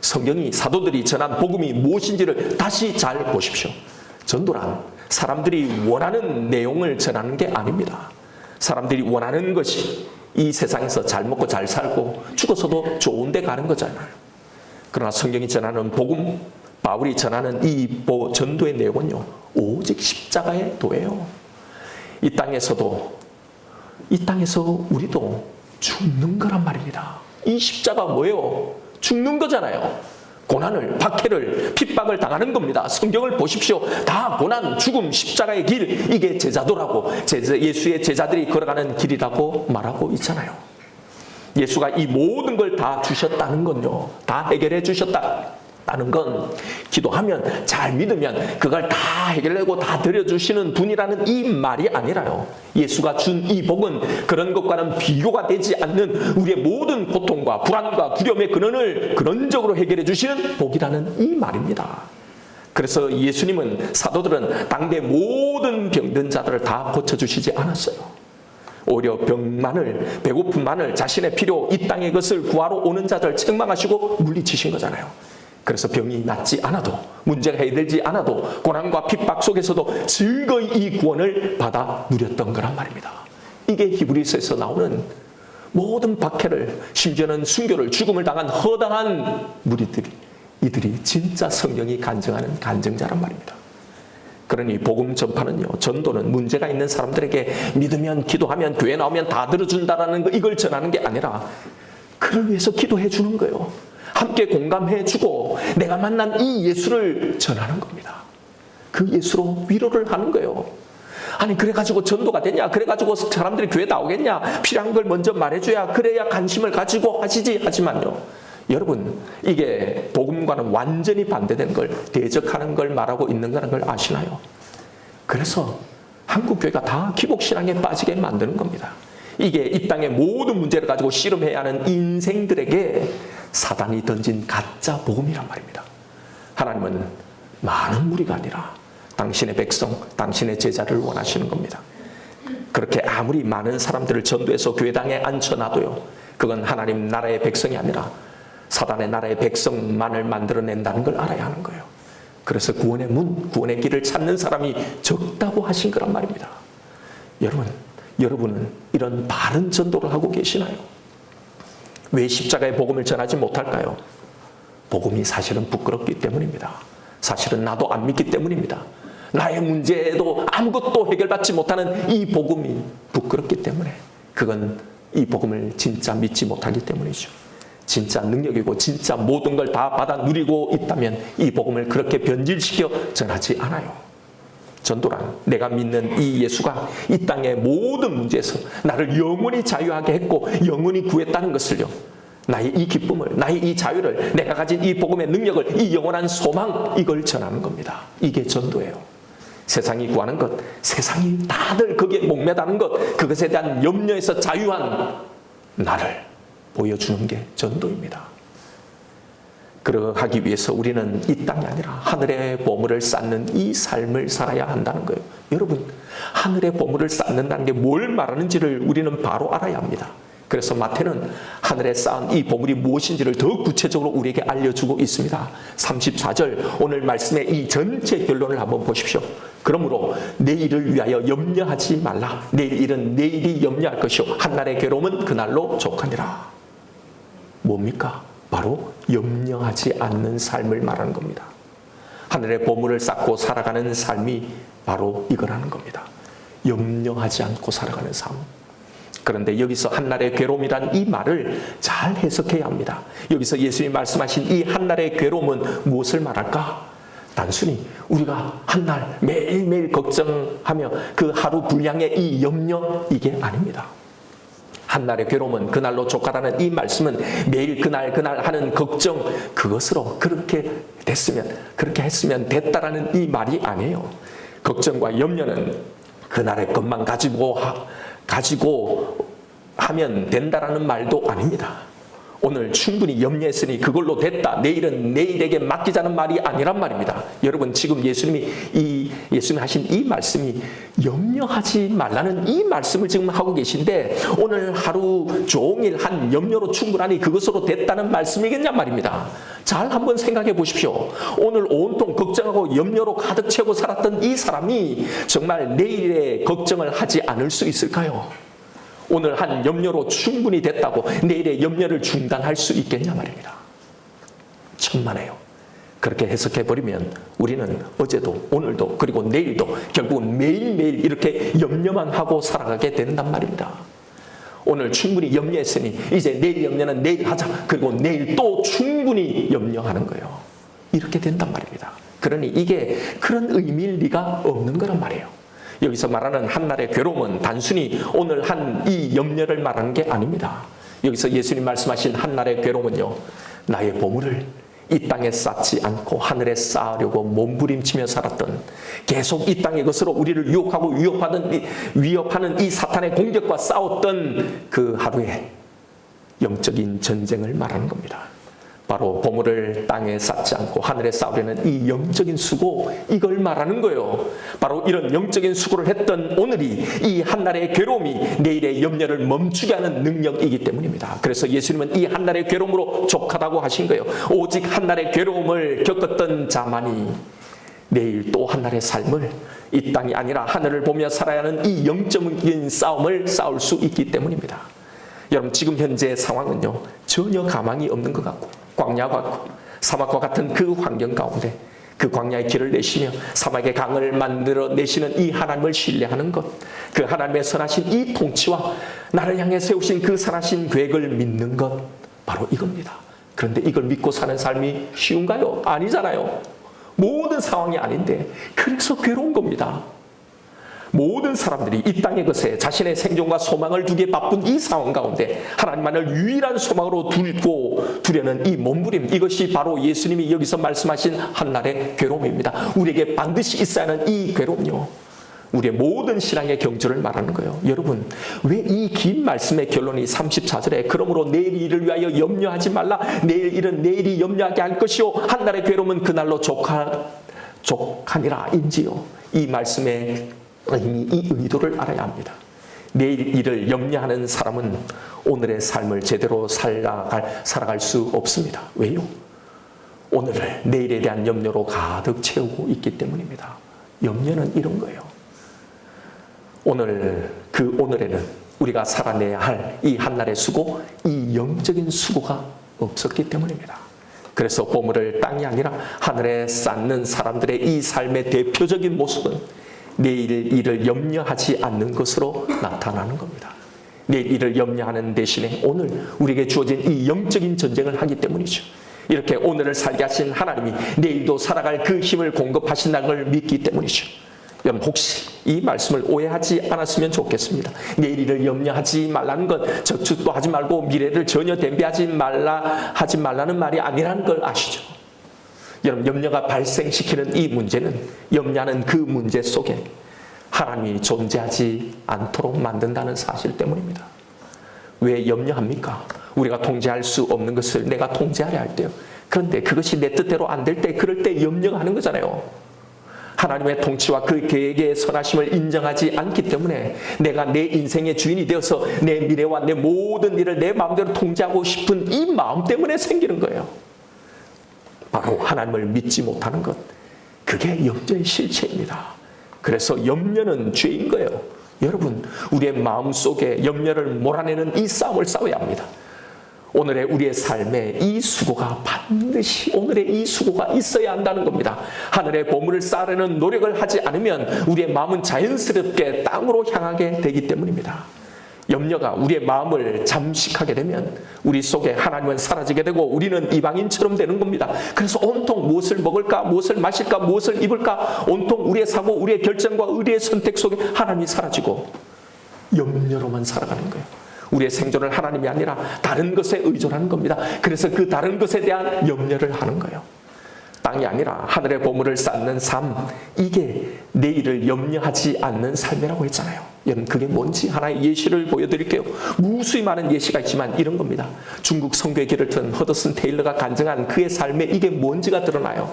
A: 성경이, 사도들이 전한 복음이 무엇인지를 다시 잘 보십시오. 전도란 사람들이 원하는 내용을 전하는 게 아닙니다. 사람들이 원하는 것이 이 세상에서 잘 먹고 잘 살고 죽어서도 좋은 데 가는 거잖아요. 그러나 성경이 전하는 복음, 바울이 전하는 이 전도의 내용은요, 오직 십자가의 도예요. 이 땅에서 우리도 죽는 거란 말입니다. 이 십자가 뭐예요? 죽는 거잖아요. 고난을, 박해를, 핍박을 당하는 겁니다. 성경을 보십시오. 다 고난, 죽음, 십자가의 길, 이게 제자도라고, 예수의 제자들이 걸어가는 길이라고 말하고 있잖아요. 예수가 이 모든 걸 다 주셨다는 건요, 다 해결해 주셨다는 건, 기도하면, 잘 믿으면 그걸 다 해결하고 다 드려주시는 분이라는 이 말이 아니라요, 예수가 준 이 복은 그런 것과는 비교가 되지 않는 우리의 모든 고통과 불안과 두려움의 근원을 근원적으로 해결해 주시는 복이라는 이 말입니다. 그래서 예수님은, 사도들은 당대 모든 병든 자들을 다 고쳐주시지 않았어요. 오히려 병만을, 배고픔만을, 자신의 필요, 이 땅의 것을 구하러 오는 자들 책망하시고 물리치신 거잖아요. 그래서 병이 낫지 않아도, 문제가 해결되지 않아도, 고난과 핍박 속에서도 즐거이 이 구원을 받아 누렸던 거란 말입니다. 이게 히브리서에서 나오는 모든 박해를, 심지어는 순교를, 죽음을 당한 허다한 무리들이, 이들이 진짜 성경이 간증하는 간증자란 말입니다. 그러니 복음 전파는요, 전도는 문제가 있는 사람들에게 믿으면, 기도하면, 교회 나오면 다 들어준다라는 거, 이걸 전하는 게 아니라 그를 위해서 기도해 주는 거예요. 함께 공감해 주고 내가 만난 이 예수를 전하는 겁니다. 그 예수로 위로를 하는 거예요. 아니, 그래가지고 전도가 되냐? 그래가지고 사람들이 교회 나오겠냐? 필요한 걸 먼저 말해줘야, 그래야 관심을 가지고 하시지. 하지만요, 여러분, 이게 복음과는 완전히 반대되는 걸, 대적하는 걸 말하고 있는 거라는 걸 아시나요? 그래서 한국 교회가 다 기복신앙에 빠지게 만드는 겁니다. 이게 이 땅의 모든 문제를 가지고 씨름해야 하는 인생들에게 사단이 던진 가짜 복음이란 말입니다. 하나님은 많은 무리가 아니라 당신의 백성, 당신의 제자를 원하시는 겁니다. 그렇게 아무리 많은 사람들을 전도해서 교회당에 앉혀놔도요, 그건 하나님 나라의 백성이 아니라 사단의 나라의 백성만을 만들어낸다는 걸 알아야 하는 거예요. 그래서 구원의 문, 구원의 길을 찾는 사람이 적다고 하신 거란 말입니다. 여러분은 이런 바른 전도를 하고 계시나요? 왜 십자가의 복음을 전하지 못할까요? 복음이 사실은 부끄럽기 때문입니다. 사실은 나도 안 믿기 때문입니다. 나의 문제에도 아무것도 해결받지 못하는 이 복음이 부끄럽기 때문에, 그건 이 복음을 진짜 믿지 못하기 때문이죠. 진짜 능력이고 진짜 모든 걸 다 받아 누리고 있다면 이 복음을 그렇게 변질시켜 전하지 않아요. 전도란 내가 믿는 이 예수가 이 땅의 모든 문제에서 나를 영원히 자유하게 했고 영원히 구했다는 것을요, 나의 이 기쁨을, 나의 이 자유를, 내가 가진 이 복음의 능력을, 이 영원한 소망, 이걸 전하는 겁니다. 이게 전도예요. 세상이 구하는 것, 세상이 다들 거기에 목매다는 것, 그것에 대한 염려에서 자유한 나를 보여주는 게 전도입니다. 그러하기 위해서 우리는 이 땅이 아니라 하늘의 보물을 쌓는 이 삶을 살아야 한다는 거예요. 여러분, 하늘의 보물을 쌓는다는 게 뭘 말하는지를 우리는 바로 알아야 합니다. 그래서 마태는 하늘에 쌓은 이 보물이 무엇인지를 더 구체적으로 우리에게 알려주고 있습니다. 34절 오늘 말씀의 이 전체 결론을 한번 보십시오. 그러므로 내일을 위하여 염려하지 말라. 내일 일은 내일이 염려할 것이요 한날의 괴로움은 그날로 족하니라. 뭡니까? 바로 염려하지 않는 삶을 말하는 겁니다. 하늘의 보물을 쌓고 살아가는 삶이 바로 이거라는 겁니다. 염려하지 않고 살아가는 삶. 그런데 여기서 한날의 괴로움이란 이 말을 잘 해석해야 합니다. 여기서 예수님이 말씀하신 이 한날의 괴로움은 무엇을 말할까? 단순히 우리가 한날 매일매일 걱정하며 그 하루 분량의 이 염려, 이게 아닙니다. 한날의 괴로움은 그날로 족하라는 이 말씀은 매일 그날 하는 걱정, 그것으로 그렇게 했으면 됐다라는 이 말이 아니에요. 걱정과 염려는 그날의 것만 가지고 하면 된다라는 말도 아닙니다. 오늘 충분히 염려했으니 그걸로 됐다. 내일은 내일에게 맡기자는 말이 아니란 말입니다. 여러분, 지금 예수님이 하신 이 말씀이 염려하지 말라는 이 말씀을 지금 하고 계신데, 오늘 하루 종일 한 염려로 충분하니 그것으로 됐다는 말씀이겠냐 말입니다. 잘 한번 생각해 보십시오. 오늘 온통 걱정하고 염려로 가득 채우고 살았던 이 사람이 정말 내일의 걱정을 하지 않을 수 있을까요? 오늘 한 염려로 충분히 됐다고 내일의 염려를 중단할 수 있겠냐 말입니다. 천만에요. 그렇게 해석해버리면 우리는 어제도 오늘도 그리고 내일도 결국은 매일매일 이렇게 염려만 하고 살아가게 된단 말입니다. 오늘 충분히 염려했으니 이제 내일 염려는 내일 하자. 그리고 내일 또 충분히 염려하는 거예요. 이렇게 된단 말입니다. 그러니 이게 그런 의미일 리가 없는 거란 말이에요. 여기서 말하는 한날의 괴로움은 단순히 오늘 한 이 염려를 말하는 게 아닙니다. 여기서 예수님 말씀하신 한날의 괴로움은요, 나의 보물을 이 땅에 쌓지 않고 하늘에 쌓으려고 몸부림치며 살았던, 계속 이 땅의 것으로 우리를 유혹하고 위협하는 이 사탄의 공격과 싸웠던 그 하루의 영적인 전쟁을 말하는 겁니다. 바로 보물을 땅에 쌓지 않고 하늘에 쌓으려는 이 영적인 수고, 이걸 말하는 거예요. 바로 이런 영적인 수고를 했던 오늘이 이 한날의 괴로움이 내일의 염려를 멈추게 하는 능력이기 때문입니다. 그래서 예수님은 이 한날의 괴로움으로 족하다고 하신 거예요. 오직 한날의 괴로움을 겪었던 자만이 내일 또 한날의 삶을, 이 땅이 아니라 하늘을 보며 살아야 하는 이 영적인 싸움을 싸울 수 있기 때문입니다. 여러분, 지금 현재의 상황은요, 전혀 가망이 없는 것 같고 광야와 사막과 같은 그 환경 가운데 그 광야의 길을 내시며 사막의 강을 만들어 내시는 이 하나님을 신뢰하는 것, 그 하나님의 선하신 이 통치와 나를 향해 세우신 그 선하신 계획을 믿는 것, 바로 이겁니다. 그런데 이걸 믿고 사는 삶이 쉬운가요? 아니잖아요. 모든 상황이 아닌데 그래서 괴로운 겁니다. 모든 사람들이 이 땅의 것에 자신의 생존과 소망을 두기에 바쁜 이 상황 가운데 하나님만을 유일한 소망으로 두려는 이 몸부림, 이것이 바로 예수님이 여기서 말씀하신 한날의 괴로움입니다. 우리에게 반드시 있어야 하는 이 괴로움요, 우리의 모든 신앙의 경주를 말하는 거예요. 여러분, 왜 이 긴 말씀의 결론이 34절에 그러므로 내일 일을 위하여 염려하지 말라. 내일 일은 내일이 염려하게 할 것이요 한날의 괴로움은 그날로 족하니라 인지요. 이 말씀의 이 의도를 알아야 합니다. 내일 일을 염려하는 사람은 오늘의 삶을 제대로 살아갈 수 없습니다. 왜요? 오늘을 내일에 대한 염려로 가득 채우고 있기 때문입니다. 염려는 이런 거예요. 오늘에는 우리가 살아내야 할 이 한날의 수고, 이 영적인 수고가 없었기 때문입니다. 그래서 보물을 땅이 아니라 하늘에 쌓는 사람들의 이 삶의 대표적인 모습은 내일 일을 염려하지 않는 것으로 나타나는 겁니다. 내일 일을 염려하는 대신에 오늘 우리에게 주어진 이 영적인 전쟁을 하기 때문이죠. 이렇게 오늘을 살게 하신 하나님이 내일도 살아갈 그 힘을 공급하신다는 걸 믿기 때문이죠. 여러분, 혹시 이 말씀을 오해하지 않았으면 좋겠습니다. 내일 일을 염려하지 말라는 건 저축도 하지 말고 미래를 전혀 대비하지 말라는 말이 아니라는 걸 아시죠? 여러분, 염려가 발생시키는 이 문제는, 염려하는 그 문제 속에 하나님이 존재하지 않도록 만든다는 사실 때문입니다. 왜 염려합니까? 우리가 통제할 수 없는 것을 내가 통제하려 할 때요. 그런데 그것이 내 뜻대로 안 될 때, 그럴 때 염려가 하는 거잖아요. 하나님의 통치와 그 계획의 선하심을 인정하지 않기 때문에 내가 내 인생의 주인이 되어서 내 미래와 내 모든 일을 내 마음대로 통제하고 싶은 이 마음 때문에 생기는 거예요. 바로 하나님을 믿지 못하는 것. 그게 염려의 실체입니다. 그래서 염려는 죄인 거예요. 여러분, 우리의 마음속에 염려를 몰아내는 이 싸움을 싸워야 합니다. 오늘의 우리의 삶에 이 수고가 반드시 오늘의 이 수고가 있어야 한다는 겁니다. 하늘의 보물을 쌓으려는 노력을 하지 않으면 우리의 마음은 자연스럽게 땅으로 향하게 되기 때문입니다. 염려가 우리의 마음을 잠식하게 되면 우리 속에 하나님은 사라지게 되고 우리는 이방인처럼 되는 겁니다. 그래서 온통 무엇을 먹을까, 무엇을 마실까, 무엇을 입을까, 온통 우리의 사고, 우리의 결정과 우리의 선택 속에 하나님이 사라지고 염려로만 살아가는 거예요. 우리의 생존을 하나님이 아니라 다른 것에 의존하는 겁니다. 그래서 그 다른 것에 대한 염려를 하는 거예요. 땅이 아니라 하늘의 보물을 쌓는 삶, 이게 내일을 염려하지 않는 삶이라고 했잖아요. 여러분, 그게 뭔지 하나의 예시를 보여드릴게요. 무수히 많은 예시가 있지만 이런 겁니다. 중국 선교의 길을 튼 허더슨 테일러가 간증한 그의 삶에 이게 뭔지가 드러나요.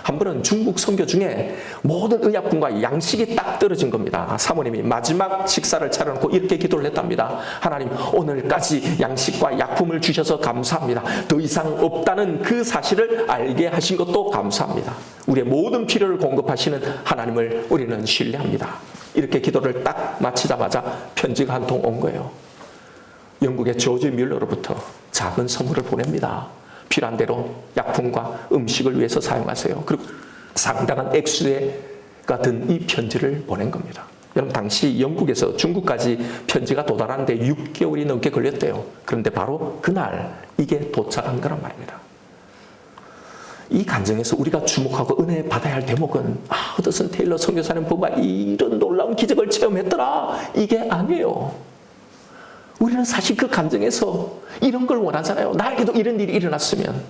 A: 한 번은 중국 선교 중에 모든 의약품과 양식이 딱 떨어진 겁니다. 사모님이 마지막 식사를 차려놓고 이렇게 기도를 했답니다. 하나님, 오늘까지 양식과 약품을 주셔서 감사합니다. 더 이상 없다는 그 사실을 알게 하신 것도 감사합니다. 우리의 모든 필요를 공급하시는 하나님을 우리는 신뢰합니다. 이렇게 기도를 딱 마치자마자 편지가 한 통 온 거예요. 영국의 조지 뮬러로부터 작은 선물을 보냅니다. 필요한 대로 약품과 음식을 위해서 사용하세요. 그리고 상당한 액수가 든 이 편지를 보낸 겁니다. 여러분, 당시 영국에서 중국까지 편지가 도달하는데 6개월이 넘게 걸렸대요. 그런데 바로 그날 이게 도착한 거란 말입니다. 이 간증에서 우리가 주목하고 은혜 받아야 할 대목은 허더슨 테일러 선교사님 보고 이런 놀라운 기적을 체험했더라, 이게 아니에요. 우리는 사실 그 감정에서 이런 걸 원하잖아요. 나에게도 이런 일이 일어났으면.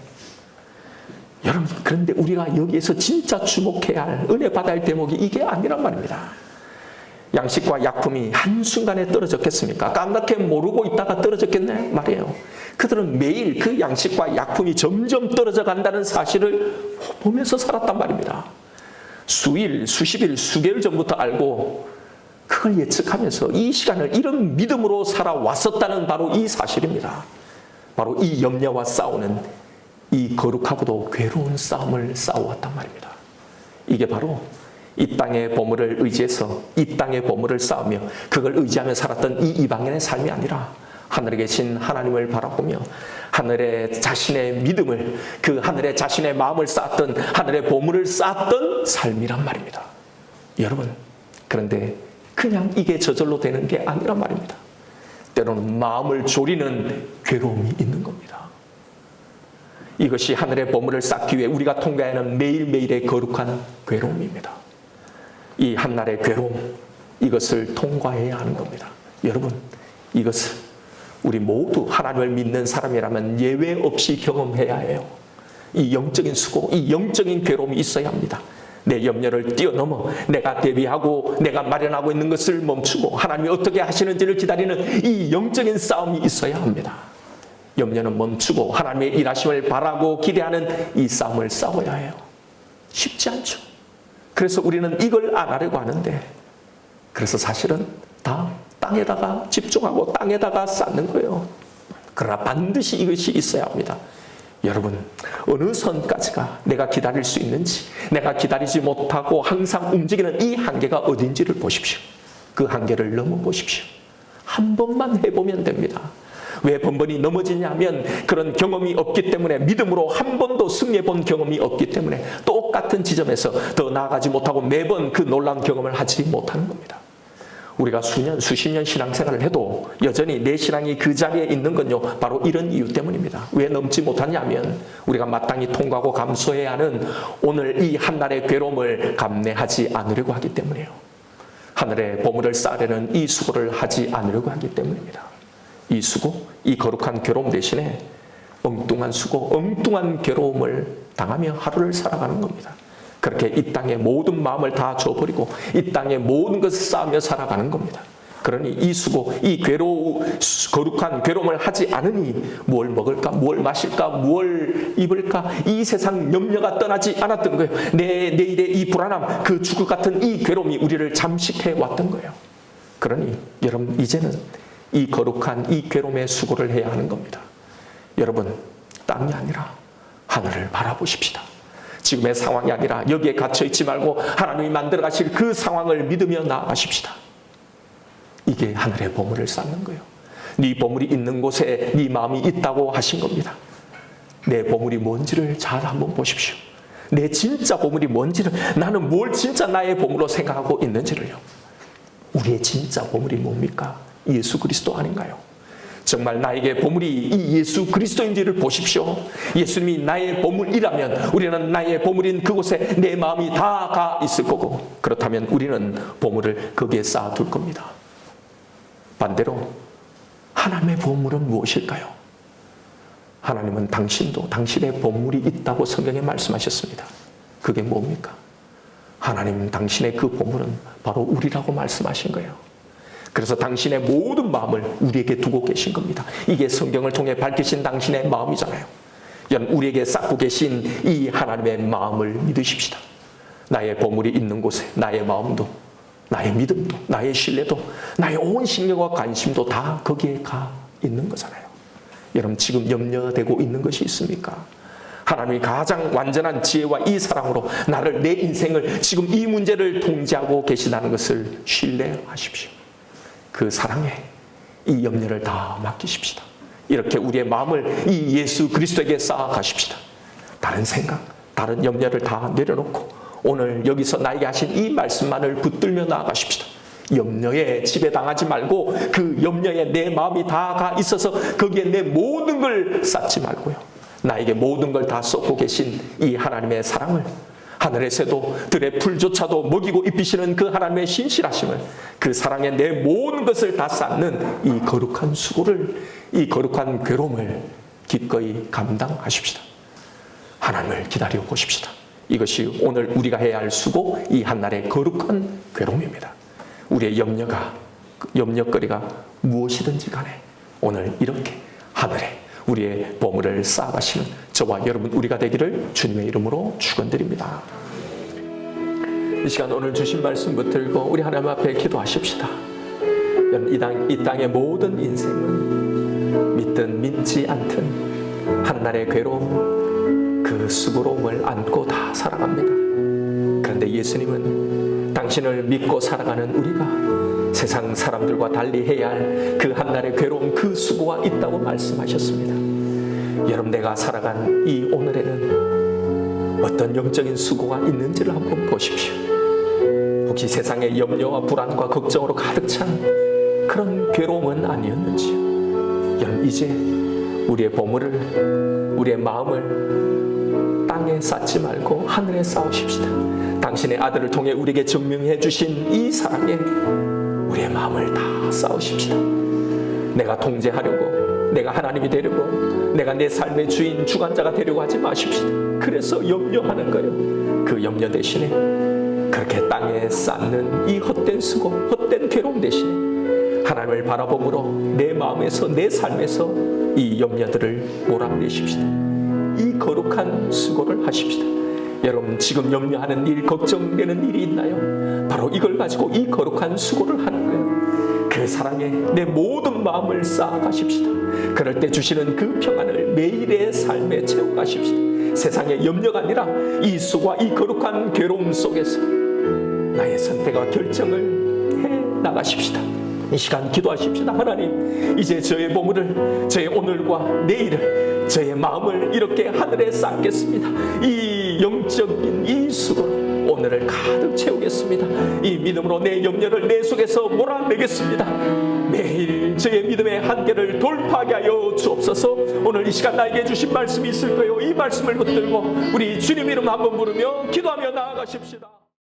A: 여러분, 그런데 우리가 여기에서 진짜 주목해야 할, 은혜 받아야 할 대목이 이게 아니란 말입니다. 양식과 약품이 한순간에 떨어졌겠습니까? 까맣게 모르고 있다가 떨어졌겠네 말이에요. 그들은 매일 그 양식과 약품이 점점 떨어져 간다는 사실을 보면서 살았단 말입니다. 수일, 수십일, 수개월 전부터 알고 그걸 예측하면서 이 시간을 이런 믿음으로 살아왔었다는 바로 이 사실입니다. 바로 이 염려와 싸우는 이 거룩하고도 괴로운 싸움을 싸워왔단 말입니다. 이게 바로 이 땅의 보물을 의지해서 이 땅의 보물을 쌓으며 그걸 의지하며 살았던 이 이방인의 삶이 아니라 하늘에 계신 하나님을 바라보며 하늘에 자신의 믿음을, 그 하늘에 자신의 마음을 쌓았던, 하늘의 보물을 쌓았던 삶이란 말입니다. 여러분, 그런데 그냥 이게 저절로 되는 게 아니란 말입니다. 때로는 마음을 졸이는 괴로움이 있는 겁니다. 이것이 하늘의 보물을 쌓기 위해 우리가 통과해야 하는 매일매일의 거룩한 괴로움입니다. 이 한날의 괴로움, 이것을 통과해야 하는 겁니다. 여러분, 이것을 우리 모두 하나님을 믿는 사람이라면 예외 없이 경험해야 해요. 이 영적인 수고, 이 영적인 괴로움이 있어야 합니다. 내 염려를 뛰어넘어 내가 대비하고 내가 마련하고 있는 것을 멈추고 하나님이 어떻게 하시는지를 기다리는 이 영적인 싸움이 있어야 합니다. 염려는 멈추고 하나님의 일하심을 바라고 기대하는 이 싸움을 싸워야 해요. 쉽지 않죠. 그래서 우리는 이걸 안 하려고 하는데, 그래서 사실은 다 땅에다가 집중하고 땅에다가 쌓는 거예요. 그러나 반드시 이것이 있어야 합니다. 여러분, 어느 선까지가 내가 기다릴 수 있는지, 내가 기다리지 못하고 항상 움직이는 이 한계가 어딘지를 보십시오. 그 한계를 넘어보십시오. 한 번만 해보면 됩니다. 왜 번번이 넘어지냐면 그런 경험이 없기 때문에, 믿음으로 한 번도 승리해 본 경험이 없기 때문에 똑같은 지점에서 더 나아가지 못하고 매번 그 놀라운 경험을 하지 못하는 겁니다. 우리가 수년, 수십 년 신앙생활을 해도 여전히 내 신앙이 그 자리에 있는 건요, 바로 이런 이유 때문입니다. 왜 넘지 못하냐면 우리가 마땅히 통과하고 감수해야 하는 오늘 이 한날의 괴로움을 감내하지 않으려고 하기 때문이에요. 하늘의 보물을 쌓으려는 이 수고를 하지 않으려고 하기 때문입니다. 이 수고, 이 거룩한 괴로움 대신에 엉뚱한 수고, 엉뚱한 괴로움을 당하며 하루를 살아가는 겁니다. 그렇게 이 땅의 모든 마음을 다 줘버리고 이 땅의 모든 것을 쌓으며 살아가는 겁니다. 그러니 이 수고, 이 거룩한 괴로움을 하지 않으니 무엇을 먹을까, 무엇을 마실까, 무엇을 입을까, 이 세상 염려가 떠나지 않았던 거예요. 내일의 이 불안함, 그 죽을 같은 이 괴로움이 우리를 잠식해 왔던 거예요. 그러니 여러분, 이제는 이 거룩한 이 괴로움의 수고를 해야 하는 겁니다. 여러분, 땅이 아니라 하늘을 바라보십시다. 지금의 상황이 아니라 여기에 갇혀 있지 말고 하나님이 만들어 가실 그 상황을 믿으며 나아가십시다. 이게 하늘의 보물을 쌓는 거예요. 네 보물이 있는 곳에 네 마음이 있다고 하신 겁니다. 내 보물이 뭔지를 잘 한번 보십시오. 내 진짜 보물이 뭔지를, 나는 뭘 진짜 나의 보물로 생각하고 있는지를요. 우리의 진짜 보물이 뭡니까? 예수 그리스도 아닌가요? 정말 나에게 보물이 이 예수 그리스도인지를 보십시오. 예수님이 나의 보물이라면 우리는 나의 보물인 그곳에 내 마음이 다 가 있을 거고, 그렇다면 우리는 보물을 거기에 쌓아둘 겁니다. 반대로 하나님의 보물은 무엇일까요? 하나님은 당신도 당신의 보물이 있다고 성경에 말씀하셨습니다. 그게 뭡니까? 하나님 당신의 그 보물은 바로 우리라고 말씀하신 거예요. 그래서 당신의 모든 마음을 우리에게 두고 계신 겁니다. 이게 성경을 통해 밝히신 당신의 마음이잖아요. 우리에게 쌓고 계신 이 하나님의 마음을 믿으십시다. 나의 보물이 있는 곳에 나의 마음도, 나의 믿음도, 나의 신뢰도, 나의 온 신경과 관심도 다 거기에 가 있는 거잖아요. 여러분, 지금 염려되고 있는 것이 있습니까? 하나님이 가장 완전한 지혜와 이 사랑으로 나를, 내 인생을, 지금 이 문제를 통제하고 계시다는 것을 신뢰하십시오. 그 사랑에 이 염려를 다 맡기십시다. 이렇게 우리의 마음을 이 예수 그리스도에게 쌓아가십시다. 다른 생각, 다른 염려를 다 내려놓고 오늘 여기서 나에게 하신 이 말씀만을 붙들며 나아가십시다. 염려에 지배당하지 말고 그 염려에 내 마음이 다 가 있어서 거기에 내 모든 걸 쌓지 말고요. 나에게 모든 걸 다 쏟고 계신 이 하나님의 사랑을, 하늘의 새도 들의 풀조차도 먹이고 입히시는 그 하나님의 신실하심을, 그 사랑에 내 모든 것을 다 쌓는 이 거룩한 수고를, 이 거룩한 괴로움을 기꺼이 감당하십시다. 하나님을 기다려 보십시다. 이것이 오늘 우리가 해야 할 수고, 이 한날의 거룩한 괴로움입니다. 우리의 염려거리가 무엇이든지 간에 오늘 이렇게 하늘에 우리의 보물을 쌓아가시는 저와 여러분 우리가 되기를 주님의 이름으로 축원드립니다. 이 시간 오늘 주신 말씀 붙들고 우리 하나님 앞에 기도하십시다. 이 땅의 모든 인생은 믿든 믿지 않든 한날의 괴로움, 그 수고로움을 안고 다 살아갑니다. 그런데 예수님은 당신을 믿고 살아가는 우리가 세상 사람들과 달리 해야 할 그 한날의 괴로움, 그 수고가 있다고 말씀하셨습니다. 여러분, 내가 살아간 이 오늘에는 어떤 영적인 수고가 있는지를 한번 보십시오. 혹시 세상의 염려와 불안과 걱정으로 가득 찬 그런 괴로움은 아니었는지요? 여러분, 이제 우리의 보물을, 우리의 마음을 땅에 쌓지 말고 하늘에 쌓으십시다. 당신의 아들을 통해 우리에게 증명해 주신 이 사랑에 우리의 마음을 다 쌓으십시다. 내가 통제하려고, 내가 하나님이 되려고, 내가 내 삶의 주인, 주관자가 되려고 하지 마십시다. 그래서 염려하는 거예요. 그 염려 대신에 그렇게 땅에 쌓는 이 헛된 수고, 헛된 괴로움 대신에 하나님을 바라봄으로 내 마음에서, 내 삶에서 이 염려들을 몰아내십시다. 이 거룩한 수고를 하십시다. 여러분, 지금 염려하는 일, 걱정되는 일이 있나요? 바로 이걸 가지고 이 거룩한 수고를 하는 거예요. 그 사랑에 내 모든 마음을 쌓아가십시다. 그럴 때 주시는 그 평안을 매일의 삶에 채워가십시다. 세상의 염려가 아니라 이 수고와 이 거룩한 괴로움 속에서 나의 선택과 결정을 해 나가십시다. 이 시간 기도하십시다. 하나님, 이제 저의 보물을, 저의 오늘과 내일을, 저의 마음을 이렇게 하늘에 쌓겠습니다. 이 영적인 이 수고로 오늘을 가득 채우겠습니다. 이 믿음으로 내 염려를 내 속에서 몰아내겠습니다. 매일 저의 믿음의 한계를 돌파하게 하여 주옵소서. 오늘 이 시간 나에게 주신 말씀이 있을 거예요. 이 말씀을 붙들고 우리 주님 이름 한번 부르며 기도하며 나아가십시다.